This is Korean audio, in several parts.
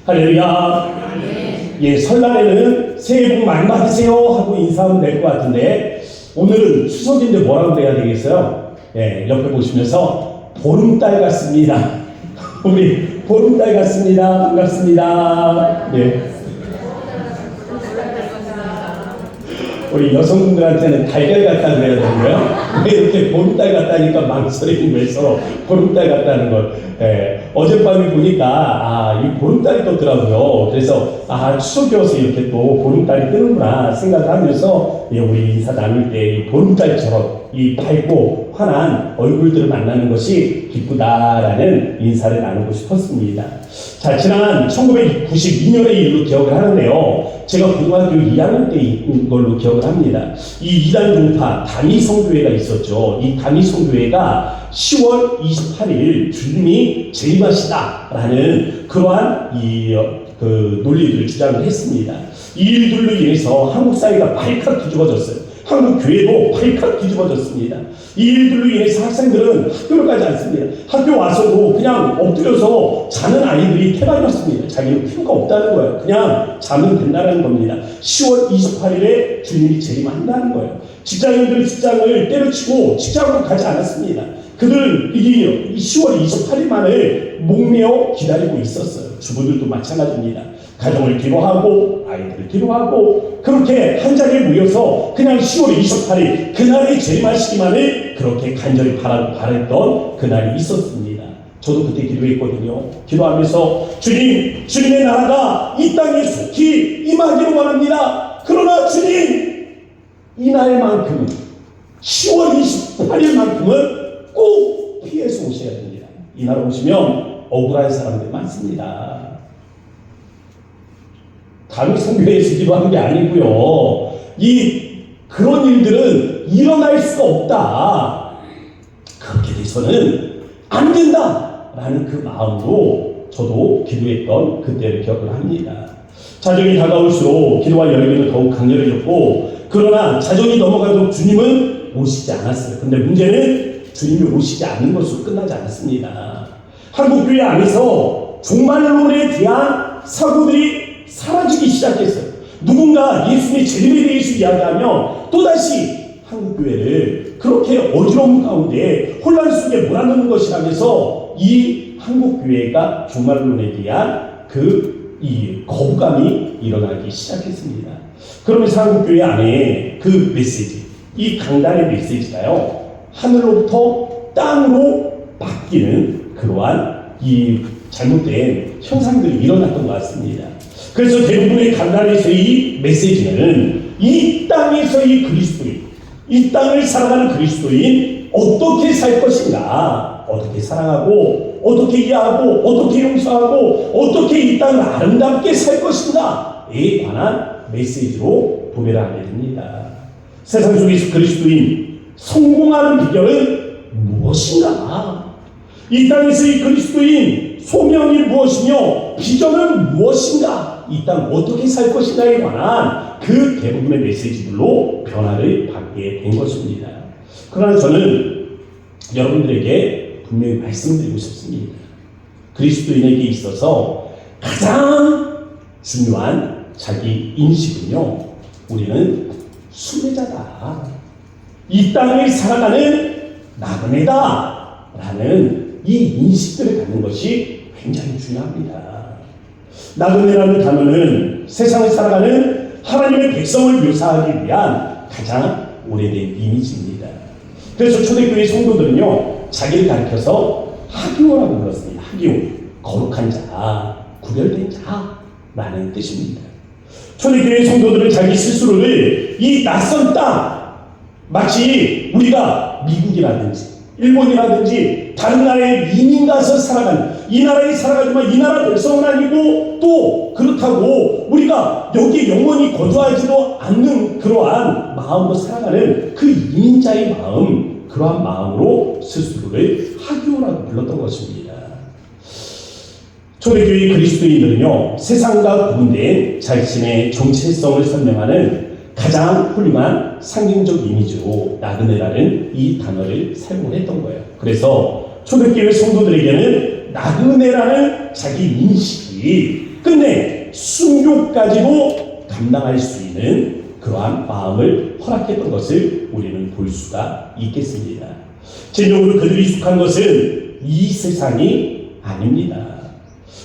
할렐루야. 예, 설날에는 새해 복 많이 받으세요 하고 인사하면 될 것 같은데, 오늘은 추석인데 뭐라고 해야 되겠어요? 예, 옆에 보시면서 보름달 같습니다. 우리 보름달 같습니다. 반갑습니다. 네. 우리 여성분들한테는 달걀 같다 그래야 되고요. 왜 이렇게 보름달 같다니까 망설이면서 보름달 같다는 걸. 어젯밤에 보니까 이 보름달이 떴더라고요. 그래서 추석이어서 이렇게 또 보름달이 뜨는구나 생각을 하면서 우리 인사 나눌 때 이 보름달처럼 이 밝고 환한 얼굴들을 만나는 것이 기쁘다라는 인사를 나누고 싶었습니다. 자, 지난 1992년의 일로 기억을 하는데요. 제가 고등학교 2학년 때인 걸로 기억을 합니다. 이 이단 종파 단위성교회가 있었죠. 이 단위성교회가 10월 28일 주님이 재림하시다라는 그러한 논리들을 주장을 했습니다. 이 일들로 인해서 한국 사회가 발칵 뒤집어졌어요. 한국 교회도 발칵 뒤집어졌습니다. 이 일들로 인해서 학생들은 학교를 가지 않습니다. 학교 와서도 그냥 엎드려서 자는 아이들이 태반이었습니다. 자기는 필요가 없다는 거예요. 그냥 자면 된다는 겁니다. 10월 28일에 주님이 재림한다는 거예요. 직장인들 직장을 때려치고 직장으로 가지 않았습니다. 그들은 이 10월 28일만을 목매어 기다리고 있었어요. 주부들도 마찬가지입니다. 가정을 기도하고 아이들을 기도하고 그렇게 한자리에 모여서 그냥 10월 28일 그날의 재림하시기만을 그렇게 간절히 바랬던 그날이 있었습니다. 저도 그때 기도했거든요. 기도하면서 주님의 나라가 이 땅에 속히 임하기를 원합니다. 그러나 주님, 이날만큼은 10월 28일만큼은 꼭 피해서 오셔야 됩니다. 이날 오시면 억울한 사람들 많습니다. 단위성교회에서 기도하는 게 아니고요. 그런 일들은 일어날 수가 없다. 그렇게 돼서는 안 된다라는 그 마음으로 저도 기도했던 그때를 기억을 합니다. 자정이 다가올수록 기도와 열기는 더욱 강렬해졌고, 그러나 자정이 넘어가도 주님은 오시지 않았어요. 근데 문제는 주님이 오시지 않는 것으로 끝나지 않았습니다. 한국교회 안에서 종말론에 대한 사고들이 사라지기 시작했어요. 누군가 예수님의 재림에 대해서 이야기하면 또다시 한국교회를 그렇게 어지러움 가운데 혼란 속에 몰아넣는 것이라면서 이 한국교회가 종말론에 대한 이 거부감이 일어나기 시작했습니다. 그러면서 한국교회 안에 그 메시지, 이 강단의 메시지가요, 하늘로부터 땅으로 바뀌는 그러한 이 잘못된 현상들이 일어났던 것 같습니다. 그래서 대부분의 강단에서의 메시지는 이 땅에서의 그리스도인, 이 땅을 살아가는 그리스도인 어떻게 살 것인가, 어떻게 사랑하고, 어떻게 이해하고, 어떻게 용서하고, 어떻게 이 땅을 아름답게 살 것인가에 관한 메시지로 도배를 하게 됩니다. 세상 속에서 그리스도인 성공하는 비결은 무엇인가? 이 땅에서의 그리스도인 소명이 무엇이며 비전은 무엇인가? 이 땅 어떻게 살 것인가에 관한 그 대부분의 메시지들로 변화를 받게 된 것입니다. 그러나 저는 여러분들에게 분명히 말씀드리고 싶습니다. 그리스도인에게 있어서 가장 중요한 자기 인식은요, 우리는 순례자다. 이 땅을 살아가는 나그네다 라는 이 인식들을 갖는 것이 굉장히 중요합니다. 나그네라는 단어는 세상을 살아가는 하나님의 백성을 묘사하기 위한 가장 오래된 이미지입니다. 그래서 초대교회 성도들은요, 자기를 가리켜서 하기오라고 불렀습니다. 하기오, 거룩한 자, 구별된 자라는 뜻입니다. 초대교회 성도들은 자기 스스로를 이 낯선 땅, 마치 우리가 미국이라든지 일본이라든지 다른 나라에 이민 가서 살아가는, 이 나라에 살아가지만 이 나라 백성은 아니고 또 그렇다고 우리가 여기에 영원히 거주하지도 않는 그러한 마음으로 살아가는 그 이민자의 마음, 그러한 마음으로 스스로를 하기오라고 불렀던 것입니다. 초대교회 그리스도인들은요, 세상과 구분된 자신의 정체성을 설명하는 가장 훌륭한 상징적 이미지로 나그네라는 이 단어를 사용했던 거예요. 그래서 초대교회 성도들에게는 나그네라는 자기 인식이 끝내 순교까지도 감당할 수 있는 그러한 마음을 허락했던 것을 우리는 볼 수가 있겠습니다. 진정으로 그들이 속한 것은 이 세상이 아닙니다.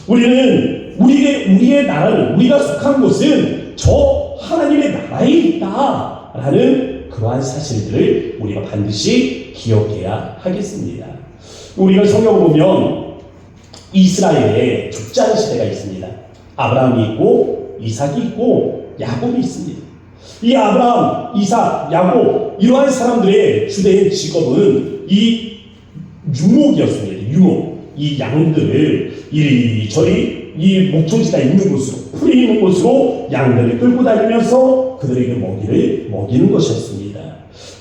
우리는 우리의 나라를, 우리가 속한 곳은 저 하나님의 나라에 있다라는 그러한 사실들을 우리가 반드시 기억해야 하겠습니다. 우리가 성경을 보면 이스라엘에 족장 시대가 있습니다. 아브라함이 있고 이삭이 있고 야곱이 있습니다. 이 아브라함, 이삭, 야곱 이러한 사람들의 주된 직업은 이 유목이었습니다. 유목. 이 양들을 이리저리 이 목초지가 있는 곳으로, 풀이 있는 곳으로 양들을 끌고 다니면서 그들에게 먹이를 먹이는 것이었습니다.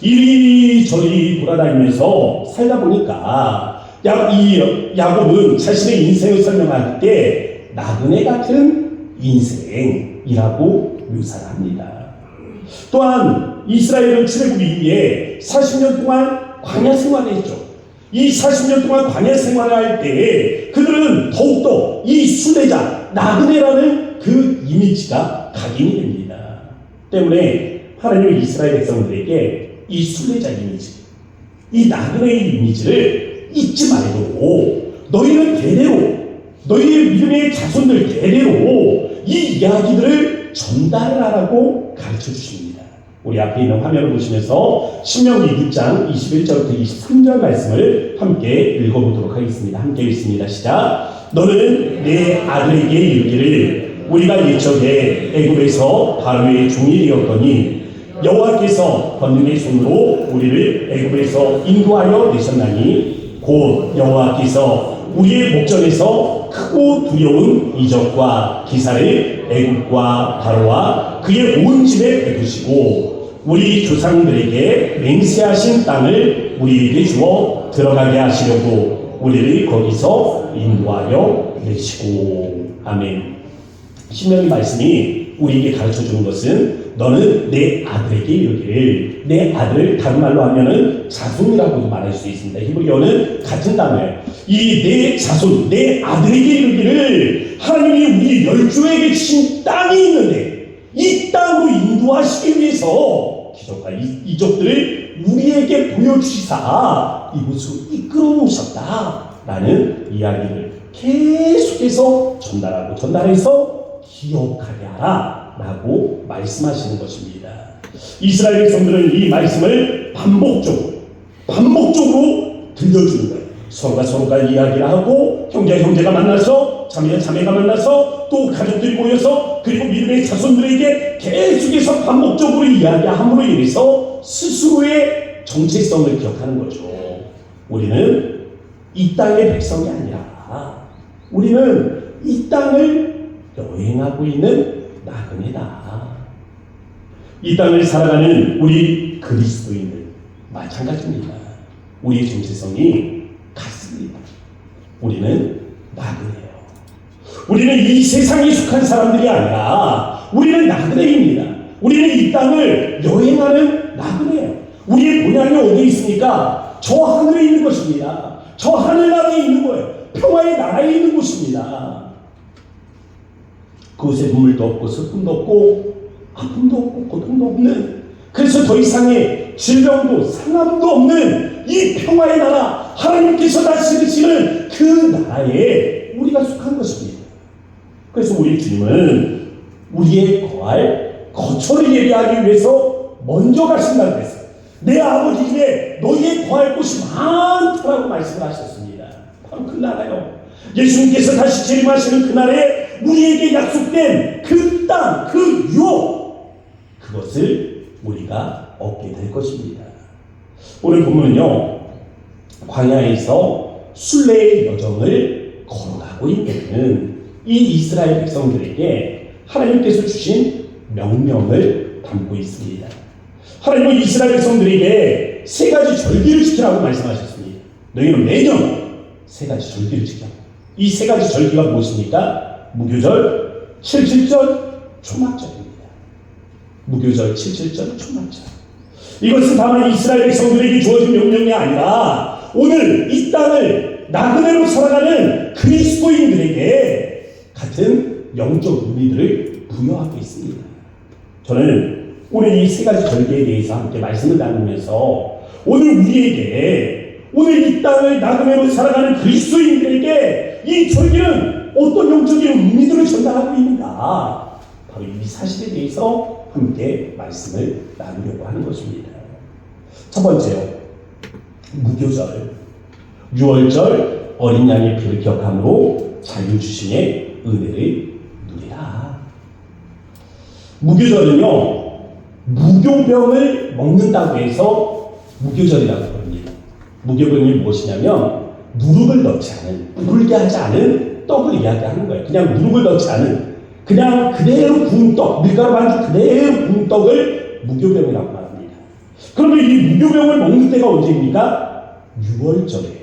이리저리 돌아다니면서 살다 보니까 이 야곱은 자신의 인생을 설명할 때 나그네 같은 인생이라고 묘사를 합니다. 또한 이스라엘은 출애굽 이후에 40년 동안 광야 생활을 했죠. 이 40년 동안 광야 생활을 할 때 그들은 더욱더 이 순례자, 나그네라는 그 이미지가 각인이 됩니다. 때문에 하나님은 이스라엘 백성들에게 이 순례자 이미지, 이 나그네의 이미지를 잊지 말고 너희는 대대로, 너희의 믿음의 자손들 대대로 이 이야기들을 전달을 하라고 가르쳐 주십니다. 우리 앞에 있는 화면을 보시면서 신명기 6장 21절부터 23절 말씀을 함께 읽어보도록 하겠습니다. 함께 읽습니다. 시작. 너는 내 아들에게 이르기를 우리가 옛적에 애굽에서 바로의 종이 되었더니 여호와께서 권능의 손으로 우리를 애굽에서 인도하여 내셨나니 곧 여호와께서 우리의 목전에서 크고 두려운 이적과 기사를 애굽과 바로와 그의 온 집에 베푸시고 우리 조상들에게 맹세하신 땅을 우리에게 주어 들어가게 하시려고 우리를 거기서 인도하여 내시고. 아멘. 신명기 말씀이 우리에게 가르쳐주는 것은 너는 내 아들에게 이르기를, 내 아들을 다른 말로 하면은 자손이라고도 말할 수 있습니다. 히브리어는 같은 단어예요. 이 내 자손, 내 아들에게 이르기를 하나님이 우리 열조에게 주신 땅이 있는데 이 땅으로 인도하시기 위해서 기적과 이적들을 우리에게 보여주시사 이곳으로 이끌어 오셨다라는 이야기를 계속해서 전달해서 기억하게 하라 라고 말씀하시는 것입니다. 이스라엘 백성들은 이 말씀을 반복적으로 들려주는 거예요. 서로가 이야기를 하고 형제가 만나서 자매가 만나서 또 가족들이 모여서 그리고 믿음의 자손들에게 계속해서 반복적으로 이야기함으로 인해서 스스로의 정체성을 기억하는 거죠. 우리는 이 땅의 백성이 아니라 우리는 이 땅을 여행하고 있는 나그네다. 이 땅을 살아가는 우리 그리스도인들 마찬가지입니다. 우리의 정체성이 같습니다. 우리는 나그네예요. 우리는 이 세상에 속한 사람들이 아니라 우리는 나그네입니다. 우리는 이 땅을 여행하는 나그네예요. 우리의 본향이 어디에 있습니까? 저 하늘에 있는 것입니다. 저 하늘나라에 있는 거예요. 평화의 나라에 있는 곳입니다. 그곳에 눈물도 없고 슬픔도 없고 아픔도 없고 고통도 없는, 그래서 더 이상의 질병도 상함도 없는 이 평화의 나라, 하나님께서 다스리시는 그 나라에 우리가 속한 것입니다. 그래서 우리 주님은 우리의 거할 거처를 예비하기 위해서 먼저 가신다고 했어요. 내 아버지 집에 너희의 거할 곳이 많다라고 말씀을 하셨습니다. 바로 그 나라요. 예수님께서 다시 재림하시는 그날에 우리에게 약속된 그 땅, 그 유업, 그것을 우리가 얻게 될 것입니다. 오늘 본문은요, 광야에서 순례의 여정을 걸어가고 있는 이 이스라엘 백성들에게 하나님께서 주신 명령을 담고 있습니다. 하나님은 이스라엘 백성들에게 세 가지 절기를 지키라고 말씀하셨습니다. 너희는 매년 세 가지 절기를 지키라고. 이 세 가지 절기가 무엇입니까? 무교절, 칠칠절, 초막절입니다. 무교절, 칠칠절, 초막절. 이것은 다만 이스라엘 백성들에게 주어진 명령이 아니라 오늘 이 땅을 나그네로 살아가는 그리스도인들에게 같은 영적 의미들을 부여하고 있습니다. 저는 오늘 이 세 가지 절기에 대해서 함께 말씀을 나누면서 오늘 우리에게, 오늘 이 땅을 나그네로 살아가는 그리스도인들에게 이 절기는 어떤 영적인 의미들을 전달하고 있는가, 바로 이 사실에 대해서 함께 말씀을 나누려고 하는 것입니다. 첫 번째요, 무교절, 유월절 어린 양의 피를 기억함으로 자유주심의 은혜를 누리라. 무교절은요, 무교병을 먹는다고 해서 무교절이라고 합니다. 무교병이 무엇이냐면 누룩을 넣지 않은, 불게 하지 않은 떡을 이야기하는 거예요. 그냥 누룩을 넣지 않은, 그냥 그대로 구운 떡, 밀가루 반죽 그대로 구운 떡을 무교병이라고 합니다. 그러면 이 무교병을 먹는 때가 언제입니까? 6월절이에요.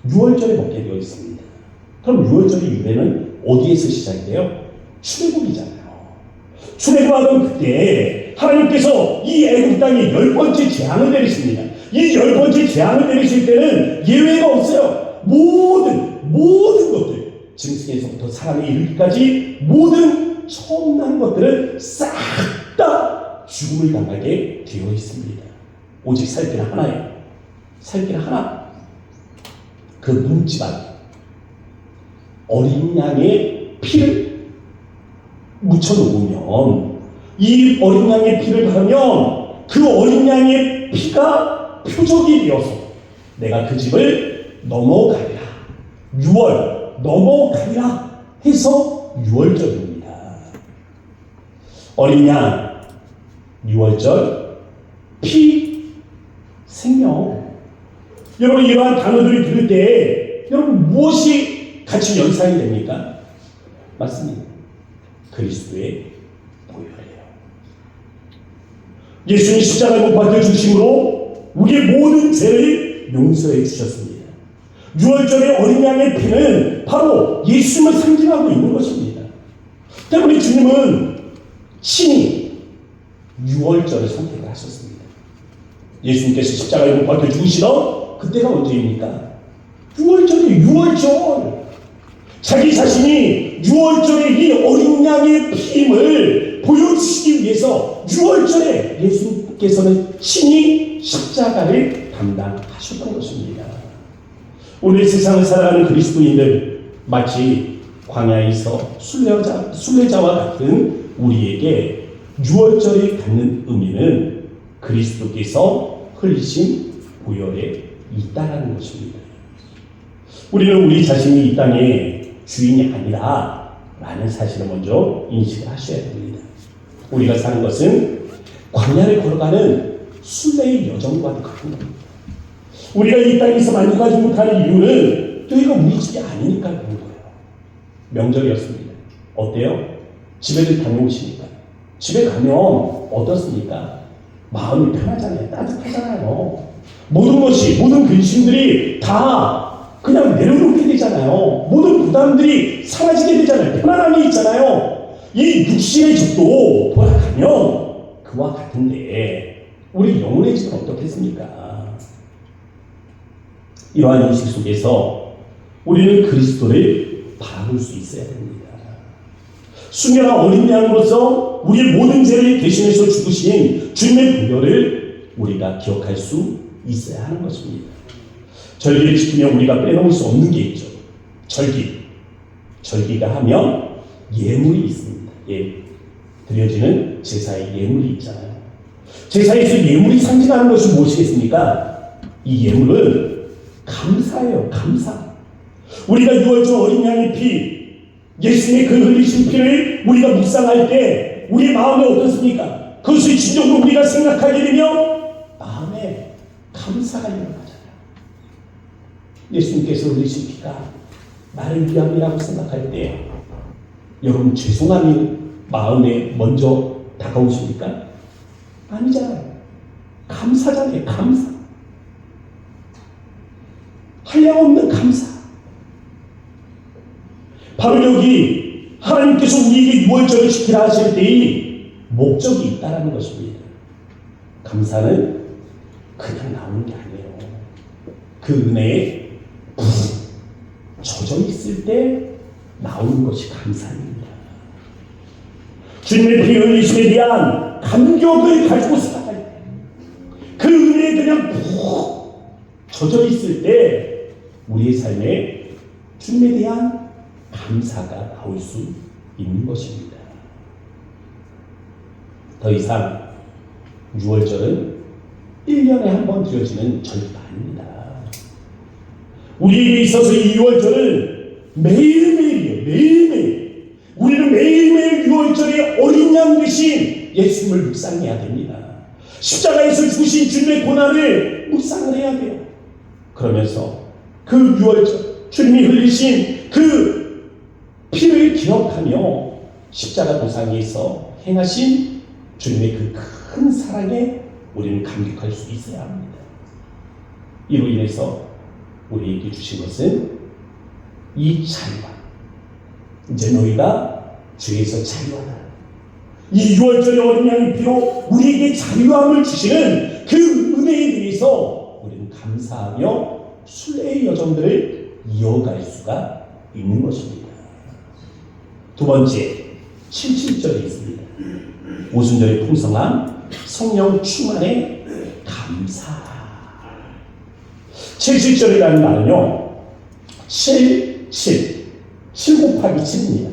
6월절에 먹게 되어 있습니다. 그럼 6월절의 유래는 어디에서 시작돼요? 출애굽이잖아요. 출애굽하던 그때 하나님께서 이 애굽 땅에 10번째 재앙을 내리십니다. 이 10번째 재앙을 내리실 때는 예외가 없어요. 모든 것들, 짐승에서부터 사람에 이르기까지 모든 처음 난 것들은 싹 다 죽음을 당하게 되어 있습니다. 오직 살길 하나예요. 살길 하나. 그 문지방 어린 양의 피를 묻혀놓으면, 이 어린 양의 피를 바르면 그 어린 양의 피가 표적이 되어서 내가 그 집을 넘어가리라, 6월 넘어가리라 해서 6월절입니다. 어린 양, 6월절, 피, 생명. 여러분, 이러한 단어들을 들을 때 여러분 무엇이 같이 연상이 됩니까? 맞습니다. 그리스도의 보혈이에요. 예수님 십자가에 못 박혀 죽으심으로 우리의 모든 죄를 용서해 주셨습니다. 6월절의 어린 양의 피는 바로 예수님을 상징하고 있는 것입니다. 때문에 주님은 친히 6월절을 선택을 하셨습니다. 예수님께서 십자가에 못 박혀 죽으시던 그때가 언제입니까? 6월절이에요. 6월절. 자기 자신이 6월절의 이 어린 양의 피임을 보여주시기 위해서 6월절에 예수님께서는 친히 십자가를 담당하셨던 것입니다. 오늘 세상을 살아가는 그리스도인들, 마치 광야에서 순례자와 같은 우리에게 6월절이 갖는 의미는 그리스도께서 흘리신 보혈에 있다라는 것입니다. 우리는 우리 자신이 이 땅의 주인이 아니라 라는 사실을 먼저 인식을 하셔야 됩니다. 우리가 사는 것은 광야를 걸어가는 순례의 여정과도 같은 겁니다. 우리가 이 땅에서 만족하지 못하는 이유는 여기가 우리 집이 아니니까 그런 거예요. 명절이었습니다. 어때요? 집에들 다녀오시니까. 집에 가면 어떻습니까? 마음이 편하잖아요. 따뜻하잖아요. 모든 것이, 모든 근심들이 다 그냥 내려놓게 되잖아요. 모든 부담들이 사라지게 되잖아요. 편안함이 있잖아요. 이 육신의 집도 돌아가면 그와 같은데 우리 영혼의 집은 어떻겠습니까? 이러한 인식 속에서 우리는 그리스도를 바라볼 수 있어야 됩니다. 순결한 어린 양으로서 우리의 모든 죄를 대신해서 죽으신 주님의 보혈을 우리가 기억할 수 있어야 하는 것입니다. 절기를 지키면 우리가 빼놓을 수 없는 게 있죠. 절기가 하면 예물이 있습니다. 드려지는 제사의 예물이 있잖아요. 제사에서 예물이 상징하는 것이 무엇이겠습니까? 이 예물은 감사예요. 감사. 우리가 6월절 어린 양의 피, 예수님의 그 흘리신 피를 우리가 묵상할 때 우리의 마음이 어떻습니까? 그것을 진정으로 우리가 생각하게 되면 마음에 감사가 일어나잖아요. 예수님께서 흘리신 피가 나를 위함이라고 생각할 때 여러분 죄송함이 마음에 먼저 다가오십니까? 아니잖아요. 감사잖아요. 감사. 한량없는 감사. 바로 여기 하나님께서 우리에게 6월절을 지키라 하실 때의 목적이 있다는 것입니다. 감사는 그냥 나오는 게 아니에요. 그 은혜에 젖어 있을 때 나오는 것이 감사입니다. 주님의 피 흘리심에 대한 감격을 가지고 살아갈 때, 그 은혜에 그냥 푹 젖어 있을 때 우리의 삶에 주님에 대한 감사가 나올 수 있는 것입니다. 더 이상 6월절은 1년에 한 번 드려지는 절기가 아닙니다. 우리에게 있어서 이 6월절은 매일매일이에요. 매일매일. 우리는 매일매일 6월절에 어린 양 되신 예수님을 묵상해야 됩니다. 십자가에서 주신 주님의 고난을 묵상을 해야 돼요. 그러면서 그 6월절 주님이 흘리신 그 피를 기억하며 십자가 도상에서 행하신 주님의 그 큰 사랑에 우리는 감격할 수 있어야 합니다. 이로 인해서 우리에게 주신 것은 이 자유와, 이제 너희가 주에서 자유하라. 이 6월절의 어린 양의 피로 우리에게 자유함을 주시는 그 은혜에 대해서 우리는 감사하며 순례의 여정들을 이어갈 수가 있는 것입니다. 두 번째, 77절에 있습니다. 오순절의 풍성함, 성령 충만의 감사. 77절이라는 말은요, 7 곱하기 7입니다.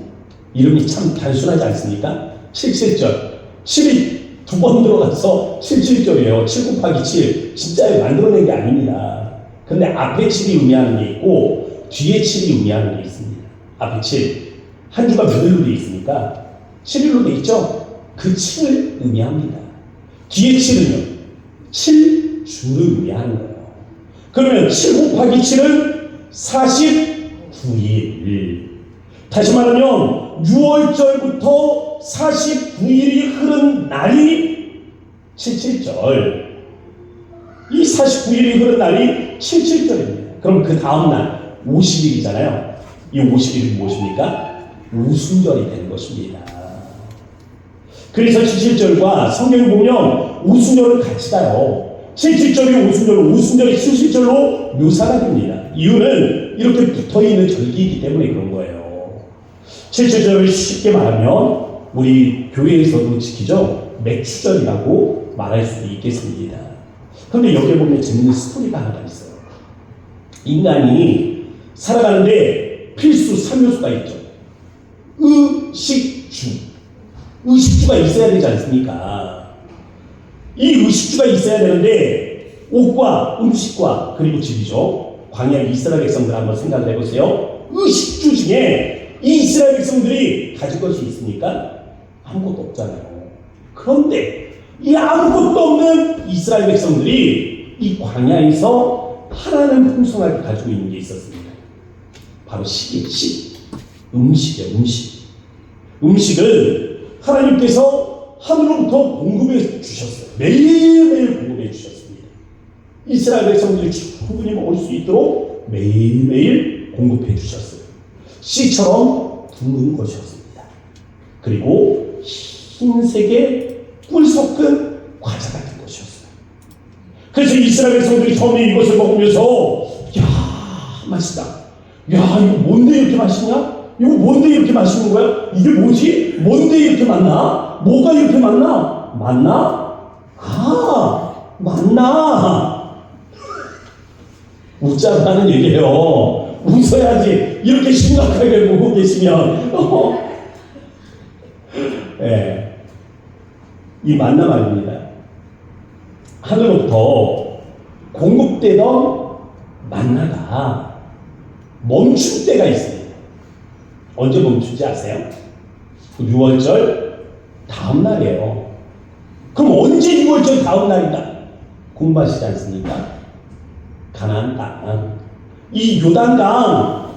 이름이 참 단순하지 않습니까? 77절. 7이 두 번 들어가서 77절이에요. 7 곱하기 7. 진짜 만들어낸 게 아닙니다. 근데 앞에 7이 의미하는 게 있고, 뒤에 7이 의미하는 게 있습니다. 앞에 7. 한 주가 몇 일로 되어 있습니까? 7일로 되어 있죠? 그 7을 의미합니다. 뒤에 7은요, 7주를 의미하는 거예요. 그러면 7 곱하기 7은 49일. 다시 말하면 6월절부터 49일이 흐른 날이 77절. 이 49일이 흐른 날이 77절입니다. 그럼 그 다음 날 50일이잖아요. 이 50일이 무엇입니까? 오순절이 되는 것입니다. 그래서 77절과 성경을 보면 오순절을 같이 가요. 77절이 오순절이 77절로 묘사가 됩니다. 이유는 이렇게 붙어있는 절기이기 때문에 그런 거예요. 77절을 쉽게 말하면 우리 교회에서도 지키죠. 맥추절이라고 말할 수도 있겠습니다. 그런데 여기 보면 재밌는 스토리가 하나 있어요. 인간이 살아가는데 필수 3요소가 있죠. 의식주가 있어야 되지 않습니까? 이 의식주가 있어야 되는데 옷과 음식과 그리고 집이죠. 광야 이스라엘 백성들 한번 생각을 해보세요. 의식주 중에 이 이스라엘 백성들이 가질 것이 있습니까? 아무것도 없잖아요. 그런데 이 아무것도 없는 이스라엘 백성들이 이 광야에서 하나는 풍성하게 가지고 있는 게 있었습니다. 바로 음식이에요. 음식을 하나님께서 하늘로부터 공급해 주셨어요. 매일매일 공급해 주셨습니다. 이스라엘 백성들이 충분히 먹을 수 있도록 매일매일 공급해 주셨어요. 씨처럼 둥근 것이었습니다. 그리고 흰색의 꿀 섞은 과자 같은 것이었어요. 그래서 이스라엘 백성들이 처음에 이것을 먹으면서 야, 맛있다. 야, 이거 뭔데 이렇게 맛있냐? 이거 뭔데 이렇게 맛있는 거야? 이게 뭐지? 뭔데 이렇게 맛나? 뭐가 이렇게 맛나? 맛나. 웃자고 하는 얘기예요. 웃어야지. 이렇게 심각하게 보고 계시면. 네. 이 만나 말입니다. 하늘로부터 공급되던 만나가 멈출 때가 있습니다. 언제 멈춘지 아세요? 6월절 다음 날이에요. 그럼 언제 6월절 다음 날인가? 공부하시지 않습니까? 가나안 땅. 이 요단강을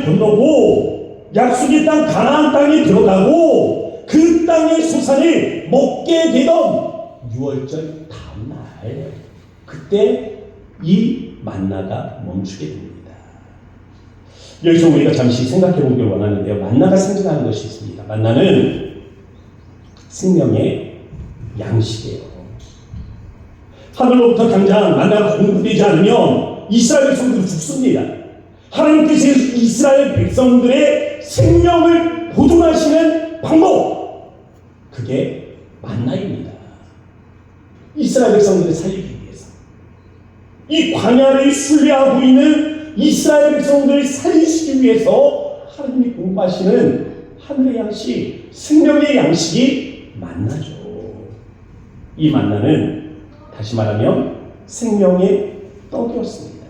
건너고 약속의 땅 가나안 땅에 들어가고 그 땅의 소산을 먹게 되던 6월절 다음 날, 그때 이 만나가 멈추게 됩니다. 여기서 우리가 잠시 생각해 보길 원하는데요. 만나가 상징하는 것이 있습니다. 만나는 생명의 양식이에요. 하늘로부터 당장 만나가 공급되지 않으면 이스라엘 백성들은 죽습니다. 하나님께서 이스라엘 백성들의 생명을 보존하시는 방법, 그게 만나입니다. 이스라엘 백성들을 살리기 위해서. 이 광야를 순례하고 있는 이스라엘 백성들을 살리시기 위해서 하나님이 공부하시는 하늘의 양식, 생명의 양식이 만나죠. 이 만나는 다시 말하면 생명의 떡이었습니다.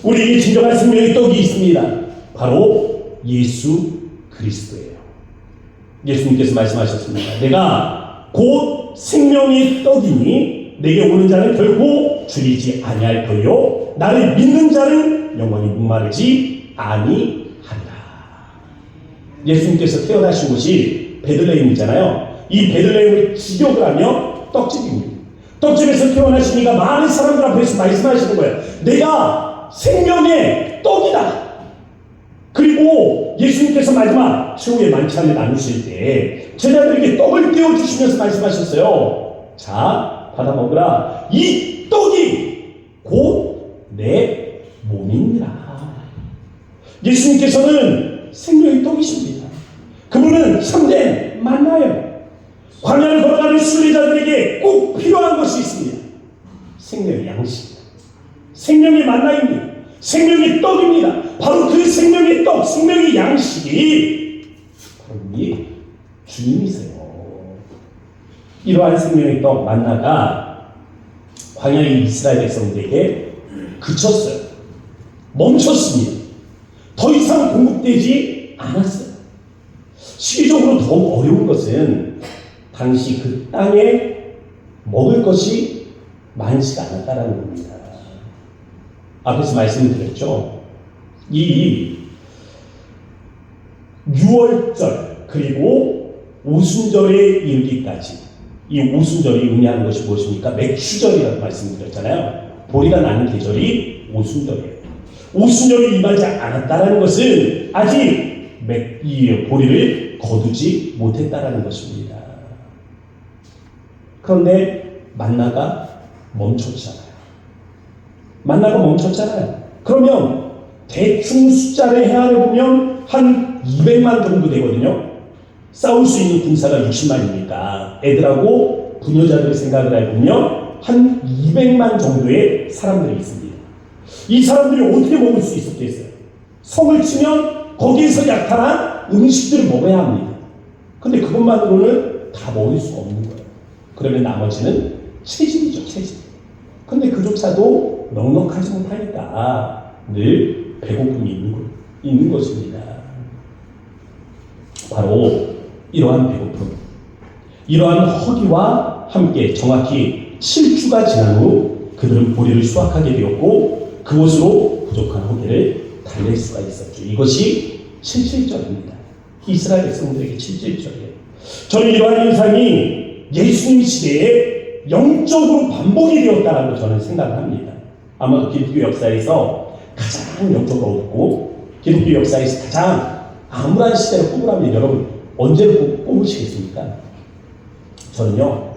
우리에게 진정한 생명의 떡이 있습니다. 바로 예수 그리스도예요. 예수님께서 말씀하셨습니다. 내가 곧 생명의 떡이니 내게 오는 자는 결코 줄이지 아니할 터요 나를 믿는 자는 영원히 목마르지 아니하리라. 예수님께서 태어나신 곳이 베들레헴이잖아요. 이 베들레헴을 지역을 하며 떡집입니다. 떡집에서 태어나시니까 많은 사람들 앞에서 말씀하시는 거예요. 내가 생명의 떡이다. 그리고 예수님께서 마지막 최후의 만찬을 나누실 때 제자들에게 떡을 떼어주시면서 말씀하셨어요. 자, 받아 먹으라. 이 떡이 곧 내 몸입니다. 예수님께서는 생명의 떡이십니다. 그분은 참된 만나예요. 광야를 걸어가는 순례자들에게 꼭 필요한 것이 있습니다. 생명의 양식, 생명의 만나입니다. 생명의 떡입니다. 바로 그 생명의 떡, 생명의 양식이 바로 우리 주님이세요. 이러한 생명의 떡 만나가 광야의 이스라엘 백성들에게 그쳤어요. 멈췄습니다. 더 이상 공급되지 않았어요. 시기적으로 더욱 어려운 것은 당시 그 땅에 먹을 것이 많지가 않았다는 겁니다. 앞에서 말씀을 드렸죠. 이 6월절 그리고 오순절에 이르기까지, 이 오순절이 의미하는 것이 무엇입니까? 맥추절이라고 말씀드렸잖아요. 보리가 나는 계절이 오순절이에요. 오순절이 임하지 않았다는 것은 아직 이 보리를 거두지 못했다는 것입니다. 그런데 만나가 멈췄잖아요. 만나가 멈췄잖아요. 그러면 대충 숫자를 헤아려보면 한 200만 정도 되거든요. 싸울 수 있는 군사가 60만이니까 애들하고 부녀자들 생각을 해보면 한 200만 정도의 사람들이 있습니다. 이 사람들이 어떻게 먹을 수 있었겠어요? 성을 치면 거기에서 약탈한 음식들을 먹어야 합니다. 근데 그것만으로는 다 먹을 수가 없는 거예요. 그러면 나머지는 채집이죠, 채집. 근데 그조차도 넉넉하지 못하니까 늘 배고픔이 있는 것입니다. 바로 이러한 배고픔, 이러한 허기와 함께 정확히 7주가 지난 후 그들은 보리를 수확하게 되었고 그곳으로 부족한 허기를 달랠 수가 있었죠. 이것이 7.7절입니다. 이스라엘 백성들에게 7.7절이에요. 저는 이러한 현상이 예수님 시대에 영적으로 반복이 되었다고 저는 생각을 합니다. 아마도 기독교 역사에서 가장 영적으로 어둡고 기독교 역사에서 가장 암울한 시대를 꼽으라면 여러분 언제를 꼽으시겠습니까? 저는요,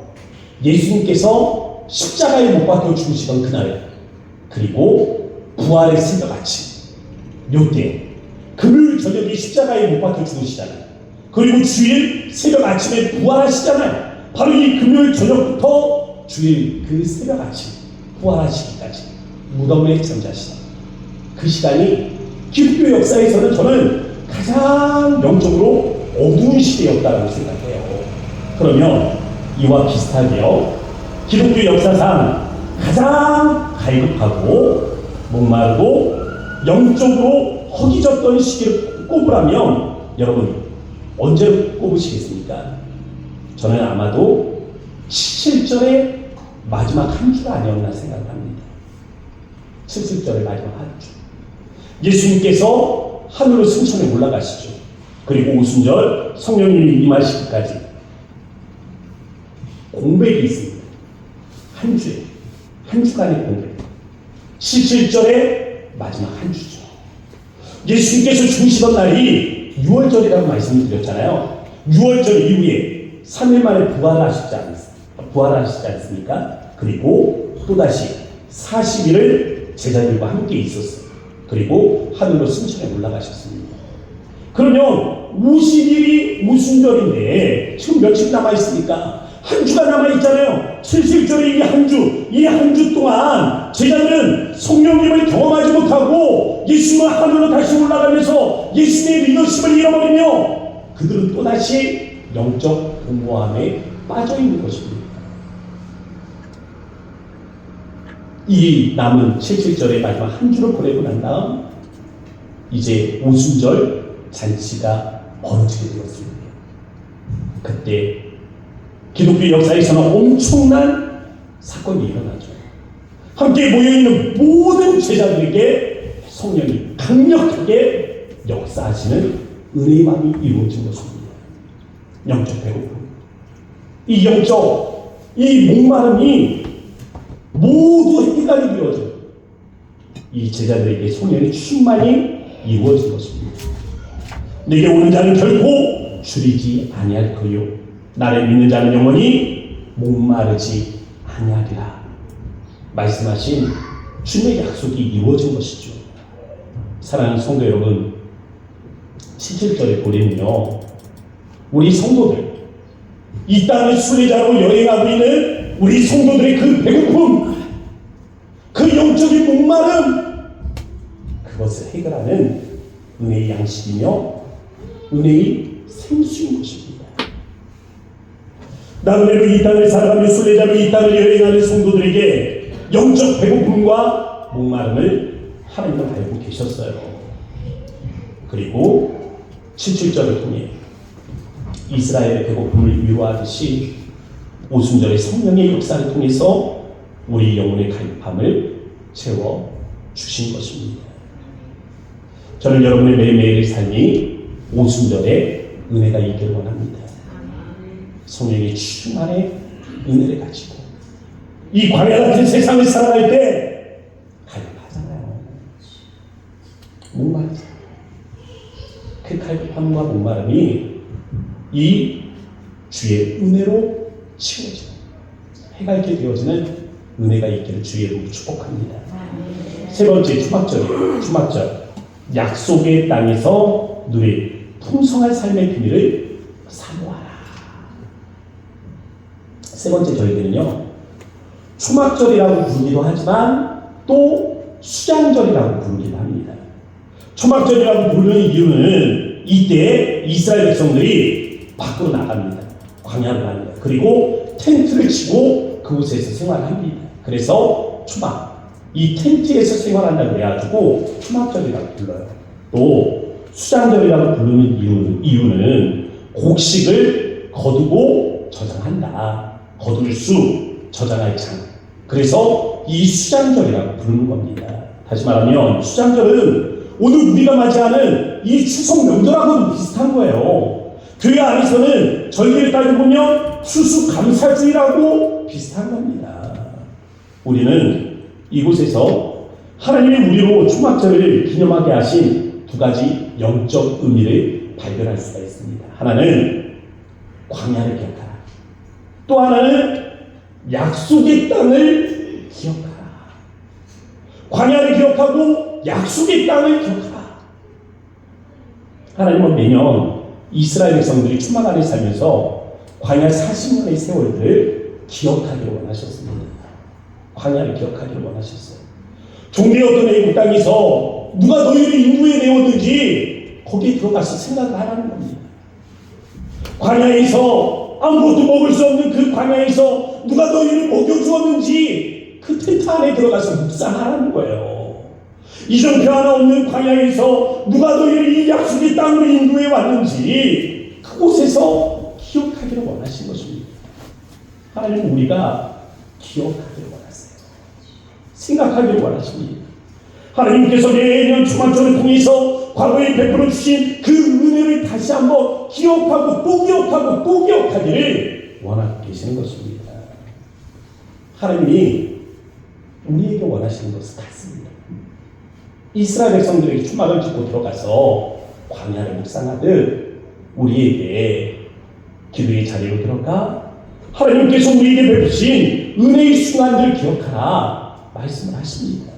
예수님께서 십자가에 못 박혀 죽으시던 그날, 그리고 부활의 새벽 아침, 요때 금요일 저녁에 십자가에 못 박혀 죽으시잖아요. 그리고 주일 새벽 아침에 부활하시잖아요. 바로 이 금요일 저녁부터 주일 그 새벽 아침 부활하시기까지 무덤에 잠자시다. 그 시간이 기독교 역사에서는 저는 가장 영적으로 어두운 시대였다고 생각해요. 그러면 이와 비슷하게요, 기독교 역사상 가장 갈급하고 목마르고 영적으로 허기졌던 시기를 꼽으라면 여러분 언제를 꼽으시겠습니까? 저는 아마도 7절의 마지막 한 주가 아니었나 생각합니다. 7절의 마지막 한 주. 예수님께서 하늘로 승천에 올라가시죠. 그리고 오순절 성령님이 임하시기까지 공백이 있습니다. 한 주에, 한 주간의 공백. 17절의 마지막 한 주죠. 예수님께서 죽으시던 날이 6월절이라고 말씀을 드렸잖아요. 6월절 이후에 3일 만에 부활하시지 않습니까? 그리고 또다시 40일을 제자들과 함께 있었어요. 그리고 하늘로 승천에 올라가셨습니다. 그러면 50일이 내일이 오순절인데 지금 며칠 남아있습니까? 한 주가 남아있잖아요. 70절의 이 한 주 동안 제자들은 성령님을 경험하지 못하고 예수님은 하늘로 다시 올라가면서 예수님의 리더십을 잃어버리며 그들은 또다시 영적 공허함에 빠져있는 것입니다. 이 남은 77절의 마지막 한 주를 보내고 난 다음 이제 오순절 잔치가 벌어지게 되었습니다. 그때 기독교 역사에서는 엄청난 사건이 일어나죠. 함께 모여있는 모든 제자들에게 성령이 강력하게 역사하시는 은혜의 밤이 이루어진 것입니다. 영적 배고픔, 이 목마름이 모두 해결이 되어져 이 제자들에게 성령의 충만이 이루어진 것입니다. 내게 오는 자는 결코 줄이지 아니할 거요 나를 믿는 자는 영원히 목마르지 아니하리라 말씀하신 주님의 약속이 이루어진 것이죠. 사랑하는 성도 여러분, 17절에 보면요, 우리 성도들, 이 땅을 순례자로 여행하고 있는 우리 성도들의 그 배고픔, 그 영적인 목마름, 그것을 해결하는 은혜의 양식이며 은혜의 생수인 것입니다. 나그네로 이 땅을 살아가며 순례자로 이 땅을 여행하는 성도들에게 영적 배고픔과 목마름을 하나님은 알고 계셨어요. 그리고 17절을 통해 이스라엘의 배고픔을 위로하듯이 오순절의 성령의 역사를 통해서 우리 영혼의 갈급함을 채워주신 것입니다. 저는 여러분의 매일매일의 삶이 오순절에 은혜가 있길 원합니다. 성령의 충만의 은혜를 가지고 이 광야 같은 세상을 살아갈 때 갈급하잖아요. 목마르잖아요. 그 갈급함과 목마름이 이 주의 은혜로 채워져 해갈게 되어지는 은혜가 있기를 주의 이름으로 축복합니다. 세 번째 초막절이에요. 초막절, 약속의 땅에서 누릴 풍성한 삶의 비밀을 사모하라. 세 번째 저희들은요, 초막절이라고 부르기도 하지만 또 수장절이라고 부르기도 합니다. 초막절이라고 부르는 이유는 이때 이스라엘 백성들이 밖으로 나갑니다. 광야로 갑니다. 그리고 텐트를 치고 그곳에서 생활합니다. 그래서 초막, 이 텐트에서 생활한다고 해가지고 초막절이라고 불러요. 또 수장절이라고 부르는 이유는 곡식을 거두고 저장한다. 거둘 수, 저장할 장. 그래서 이 수장절이라고 부르는 겁니다. 다시 말하면 수장절은 오늘 우리가 맞이하는 이 추석 명절하고도 비슷한 거예요. 교회 안에서는 절기를 따지고 보면 추수감사주의라고 비슷한 겁니다. 우리는 이곳에서 하나님이 우리로 초막절을 기념하게 하신 두 가지 영적 의미를 발견할 수가 있습니다. 하나는 광야를 기억하라. 또 하나는 약속의 땅을 기억하라. 광야를 기억하고 약속의 땅을 기억하라. 하나님은 매년 이스라엘 백성들이 초막 안에 살면서 광야 40년의 세월들을 기억하기를 원하셨습니다. 광야를 기억하기를 원하셨어요. 종되었던 애국 땅에서 누가 너희를 인도에 내었는지 거기에 들어가서 생각을 하라는 겁니다. 광야에서 아무것도 먹을 수 없는 그 광야에서 누가 너희를 먹여주었는지 그 텐트 안에 들어가서 묵상하라는 거예요. 이정표 하나 없는 광야에서 누가 너희를 이 약속의 땅으로 인도해 왔는지 그곳에서 기억하기를 원하신 것입니다. 하나님은 우리가 기억하기를 원하세요. 생각하기를 원하십니다. 하나님께서 매년 초막절을 통해서 과거에 베풀어 주신 그 은혜를 다시 한번 기억하고 또 기억하고 또 기억하기를 원하고 계시는 것입니다. 하나님이 우리에게 원하시는 것은 같습니다. 이스라엘 백성들에게 초막을 짓고 들어가서 광야를 묵상하듯 우리에게 기도의 자리로 들어가 하나님께서 우리에게 베푸신 은혜의 순간들을 기억하라 말씀을 하십니다.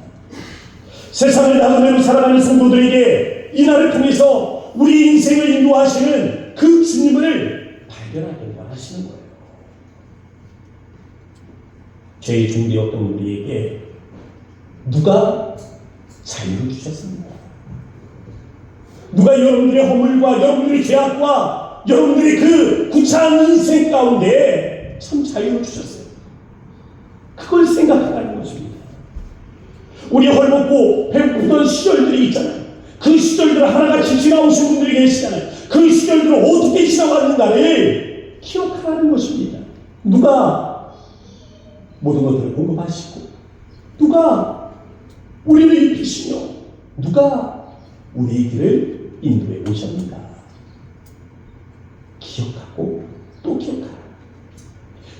세상을 나그네로 살아가는 성도들에게 이 날을 통해서 우리 인생을 인도하시는 그 주님을 발견하길 원하시는 거예요. 죄의 중대였던 우리에게 누가 자유를 주셨습니다. 누가 여러분들의 허물과 여러분들의 죄악과 여러분들의 그 구차한 인생 가운데 참 자유를 주셨어요. 그걸 생각하라는 것입니다. 우리 헐벗고 배고프던 시절들이 있잖아요. 그 시절들을 하나같이 지나오신 분들이 계시잖아요. 그 시절들을 어떻게 지나갔는가를 기억하라는 것입니다. 누가 모든 것들을 공급하시고, 누가 우리를 입히시며, 누가 우리의 길을 인도해 오셨는가. 기억하고 또 기억하라.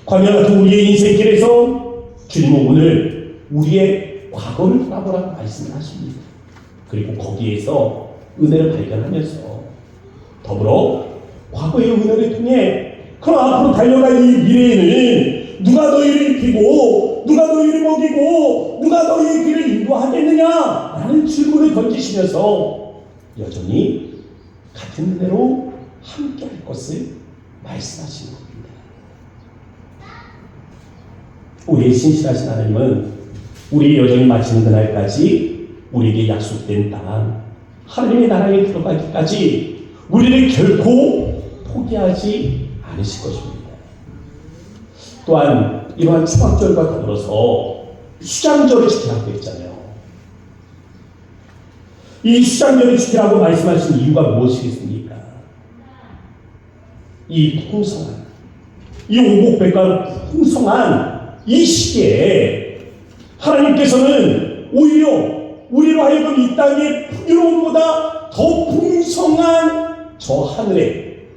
광야 같은 우리의 인생길에서 주님은 오늘 우리의 과거를 돌아보라고 말씀을 하십니다. 그리고 거기에서 은혜를 발견하면서 더불어 과거의 은혜를 통해 그럼 앞으로 달려갈 이 미래에는 누가 너희를 입히고 누가 너희를 먹이고 누가 너희의 길을 인도하겠느냐 라는 질문을 던지시면서 여전히 같은 은혜로 함께 할 것을 말씀하시는 겁니다. 우리의 신실하신 하나님은 우리 여정이 마치는 그날까지 우리에게 약속된 땅 하나님의 나라에 들어가기까지 우리를 결코 포기하지 않으실 것입니다. 또한 이러한 초막절과 더불어서 수장절을 지키라고 했잖아요. 이 수장절을 지키라고 말씀하신 이유가 무엇이겠습니까? 이 풍성한, 이 오곡백과 풍성한 이 시기에 하나님께서는 오히려 우리로 하여금 이 땅의 풍요로움보다 더 풍성한 저 하늘의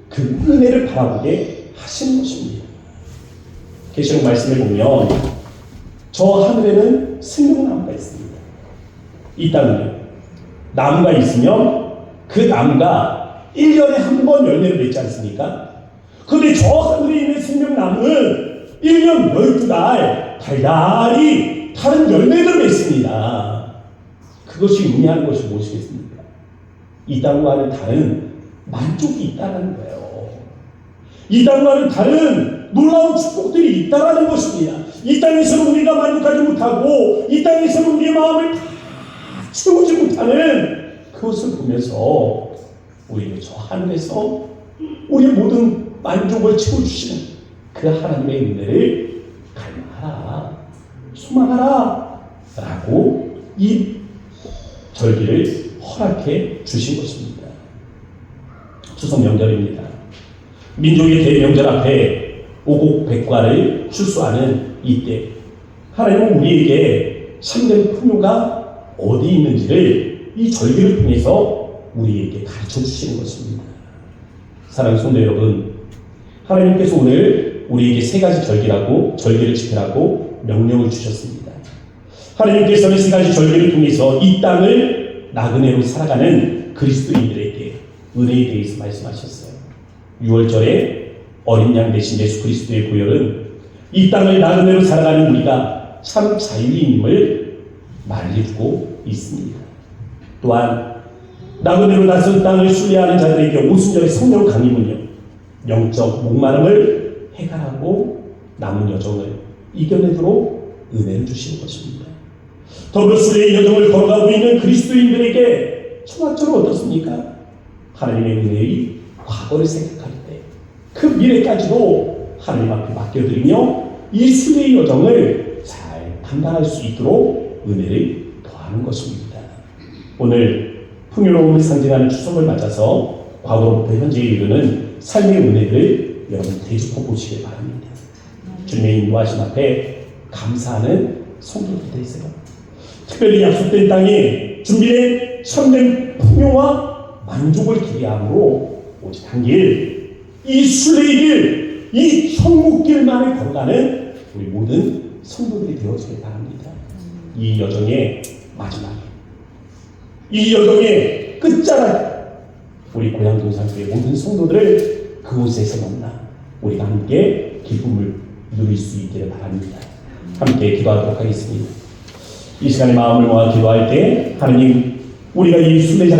그 은혜를 바라보게 하시는 것입니다. 계시록 말씀을 보면 저 하늘에는 생명나무가 있습니다. 이 땅에 나무가 있으면 그 나무가 1년에 한 번 열매를 맺지 않습니까? 그런데 저 하늘에 있는 생명나무는 1년 12달 달달이 다른 열매를 맺습니다. 그것이 의미하는 것이 무엇이겠습니까? 이 땅과는 다른 만족이 있다는 거예요. 이 땅과는 다른 놀라운 축복들이 있다는 것입니다. 이 땅에서는 우리가 만족하지 못하고 이 땅에서는 우리의 마음을 다 채우지 못하는 그것을 보면서 오히려 저 하늘에서 우리의 모든 만족을 채워주시는 그 하나님의 은혜를 갈망하라, 소망하라 라고 이 절기를 허락해 주신 것입니다. 추석 명절입니다. 민족의 대명절 앞에 오곡백과를 추수하는 이때 하나님은 우리에게 참된 풍요가 어디 있는지를 이 절기를 통해서 우리에게 가르쳐 주시는 것입니다. 사랑하는 성도 여러분, 하나님께서 오늘 우리에게 세 가지 절기를 지키라고 명령을 주셨습니다. 하나님께서는 세 가지 절기를 통해서 이 땅을 나그네로 살아가는 그리스도인들에게 은혜에 대해서 말씀하셨어요. 6월절에 어린 양 대신 예수 그리스도의 보혈은 이 땅을 나그네로 살아가는 우리가 참 자유인임을 말해주고 있습니다. 또한 나그네로 낯선 땅을 순례하는 자들에게 오순절의 성령 강림은요, 영적 목마름을 해결하고 남은 여정을 이겨내도록 은혜를 주시는 것입니다. 더불어 순례의 여정을 걸어가고 있는 그리스도인들에게 초막절은 어떻습니까? 하나님의 은혜의 과거를 생각할 때 그 미래까지도 하나님 앞에 맡겨드리며 이 순례의 여정을 잘 감당할 수 있도록 은혜를 더하는 것입니다. 오늘 풍요로움을 상징하는 추석을 맞아서 과거로부터 현재에 이르는 삶의 은혜를 여러분 되짚어 보시길 바랍니다. 주님의 인도하심 앞에 감사하는 성도들 되세요. 특별히 약속된 땅에 준비된 참된 풍요와 만족을 기대함으로 오직 한 길, 이 순례의 길, 이 천국길만을 걸어가는 우리 모든 성도들이 되어지길 바랍니다. 이 여정의 마지막에, 이 여정의 끝자락, 우리 고향 동산교회 모든 성도들을 그곳에서 만나 우리가 함께 기쁨을 누릴 수 있기를 바랍니다. 함께 기도하도록 하겠습니다. 이 시간에 마음을 모아 기도할 때 하나님, 우리가 이 순례자